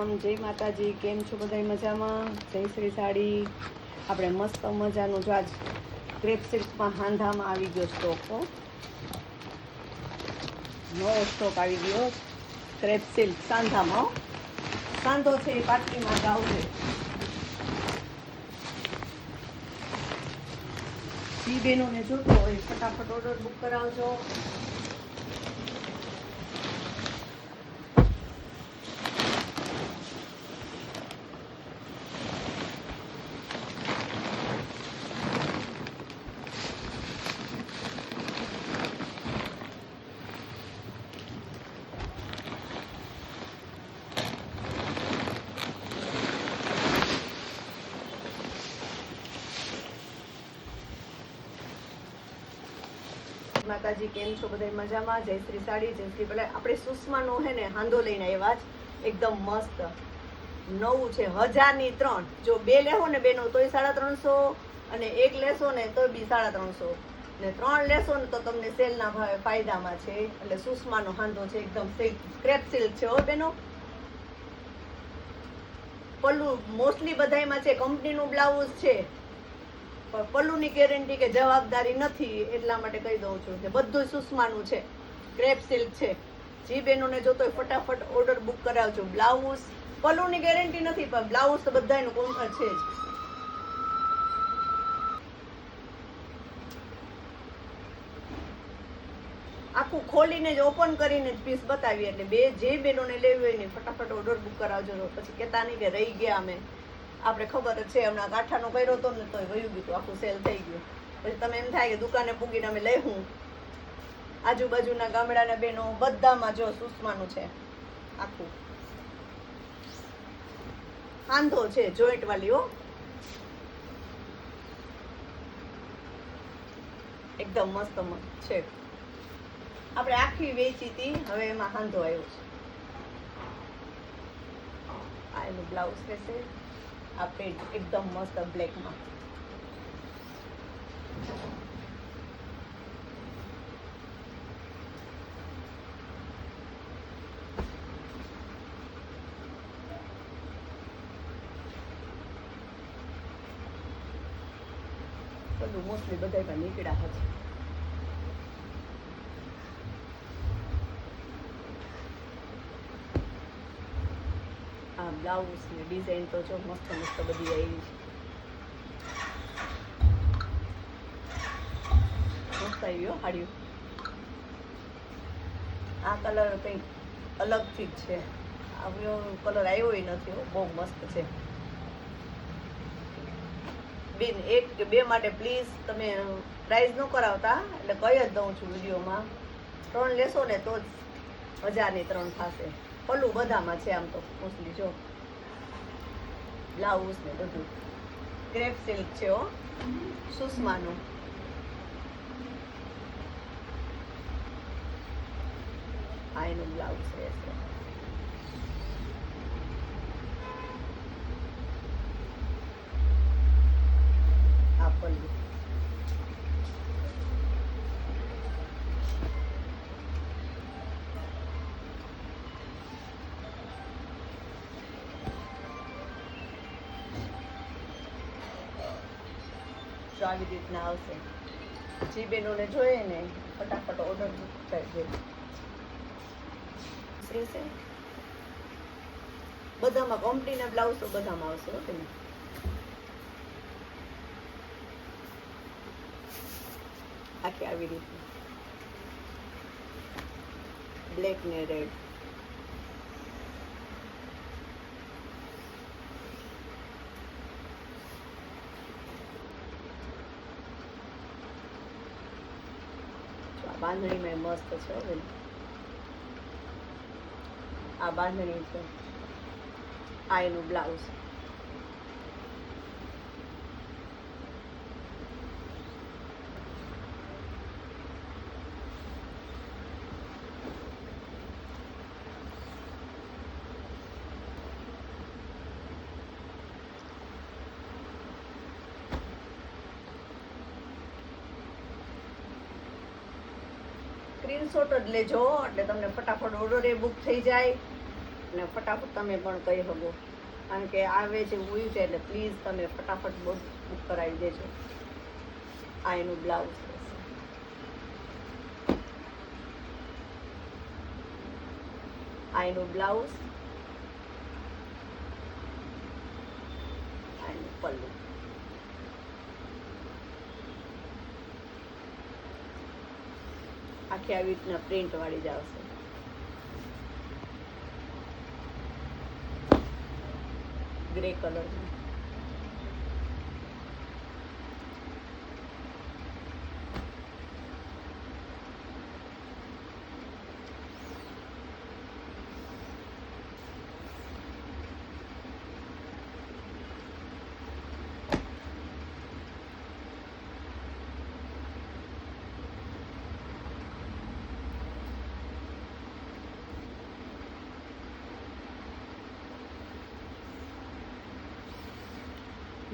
જય માતાજી, કેમ છો બધા મજામાં? જય શ્રી સાડી. આપણે મસ્ત મજાનું જો આજ ક્રેપ સિલ્કમાં હાંધામાં આવી ગયો સ્ટોક. નવો સ્ટોક આવી ગયો ક્રેપ સિલ્ક સાંધામાં. સાંધો છે એ પાટલીમાં ગાવ છે. જી બહેનોને જોતો હોય ફટાફટ ઓર્ડર બુક કરાવજો. માતાજી, કેમ છો બધા મજામાં? જય શ્રી સાડી, જય શ્રી. પેલા આપણે સુષ્માનો હે ને હાંધો લઈને આવ્યા જ, એકદમ મસ્ત નવું છે. 1000 ની 3. જો 2 લેવો ને બેનો તોય 350, અને 1 લેશો ને તો બી 350, ને 3 લેશો ને તો તમને સેલના ભાવે ફાયદામાં છે. એટલે સુષ્માનો હાંધો છે, એકદમ ક્રેપ સિલ્ક છે હો બેનો. પલ્લુ મોસ્ટલી બધાયમાં છે, કંપનીનું બ્લાઉઝ છે, પલ્લુની ગેરંટી કે જવાબદારી નથી, એટલા માટે કહી દઉં છું કે બધું સુષ્માનું છે, ક્રેપ સિલ્ક છે. જી બહેનોને જોતો હોય ફટાફટ ઓર્ડર બુક કરાવજો. બ્લાઉઝ પલ્લુની ગેરંટી નથી, પણ બ્લાઉઝ તો બધાયનું કોન્ટ્રાક્ટ છે જ. આખું ખોલીને જ ઓપન કરીને જ પીસ બતાવીએ, એટલે જે બહેનોને લેવી હોય ને ફટાફટ ઓર્ડર બુક કરાવજો. પછી કહેતા નહીં કે રહી ગયા અમે. આપણે ખબર જ છે, હમણાં કાંઠાનો કર્યો હતો ને તોય વયું ગયું, આખું સેલ થઈ ગયું. પછી તમે એમ થાય કે દુકાને પૂગીને અમે લઈ હું. આજુબાજુના ગામડાના બહેનો બધામાં જો સુષ્માનું છે, આખું હાંધો છે, જોઈન્ટ વાળી હો, એકદમ મસ્ત છે. આપણે આખી વેચી હતી, હવે એમાં હાંધો આવ્યો છે. આ એનું બ્લાઉઝ રહેશે. આ પેન્ટ એકદમ મસ્ત બ્લેકમાં. બધું મોસ્ટલી બધા નીકળ્યા હતા. આ બ્લાઉઝ ને ડિઝાઇન તો જો મસ્ત મસ્ત બધી આવી છે. મસ્ત આવ્યો હાડ્યું. આ કલર કંઈક અલગથી જ છે, આવ્યો કલર આવ્યો નથી, બહુ મસ્ત છે બેન. 1 કે 2 માટે પ્લીઝ તમે પ્રાઇઝ ન કરાવતા, એટલે કહી જ દઉં છું વિડીયોમાં. 3 લેશો ને તો જ 1000 ની 3 થશે. પલ્લુ બધામાં છે, આમ તો મોસ્ટલી જો બ્લાઉઝ ને બધું ક્રેપ સિલ્ક છે હો, સુષ્માનું. આ એનું બ્લાઉઝ રહેશે. આ પલ્લુ. તો આવી રીતના આવશે. જે બહેનોને જોઈએ ને ફટાફટ ઓર્ડર બુક કરજો. રહેશે બધામાં, કંપનીના બ્લાઉઝ તો બધામાં આવશે હો તમે. આખી આવી રીતના બ્લેક ને રેડ. બાંધણીમાં મસ્ત છે હવે. આ બાંધણી છે, આ એનું બ્લાઉઝ. સ્ક્રીનશોટ જ લેજો, એટલે તમને ફટાફટ ઓર્ડર એ બુક થઈ જાય. ને ફટાફટ તમે પણ કહી શકો, કારણ કે આવે છે મૂવી છે એટલે પ્લીઝ તમે ફટાફટ બુક કરાવી દેજો. આ એનું બ્લાઉઝ રહેશે. આ એનું બ્લાઉઝ, આ એનું પલ્લું. આખી આવી રીતના પ્રિન્ટ વાળી જ આવશે. ગ્રે કલરમાં.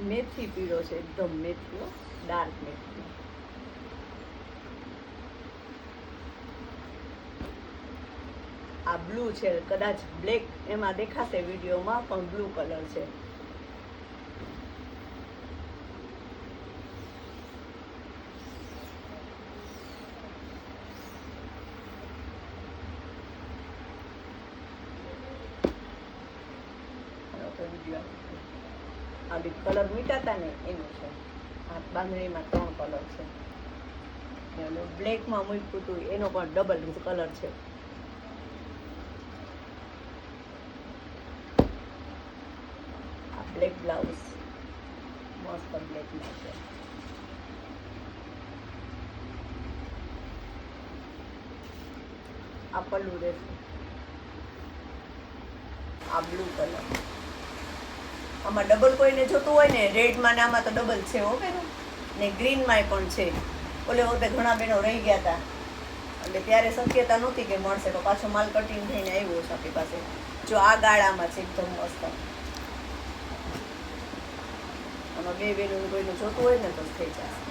મેથી પીળો છે, એકદમ મેથીઓ, ડાર્ક મેથી. આ બ્લુ છે, કદાચ બ્લેક એમાં દેખાશે વિડીયોમાં, પણ બ્લુ કલર છે. આ બી કલર મીટાતા ને એનું છે. આ બાંધણીમાં 3 કલર છે. અને બ્લેકમાં મૂક્યું હતું એનો પણ ડબલ કલર છે. આ બ્લેક બ્લાઉઝ મસ્ત બ્લેકમાં છે. આ પલ્લું રહેશે. આ બ્લુ કલર. આમાં ડબલ કોઈને જોતું હોય ને, રેડમાં ને આમાં તો ડબલ છે હો બેનો, ને ગ્રીનમાંય પણ છે. ઓલે વખતે ઘણા બહેનો રહી ગયા હતા એટલે ત્યારે શક્યતા નહોતી કે મળશે, તો પાછો માલ કટિંગ થઈને આવ્યો છે આપણી પાસે. જો આ ગાળામાં છે એકદમ મસ્ત. આમાં 2 બહેનોનું કોઈનું જોતું હોય ને તો થઈ જશે.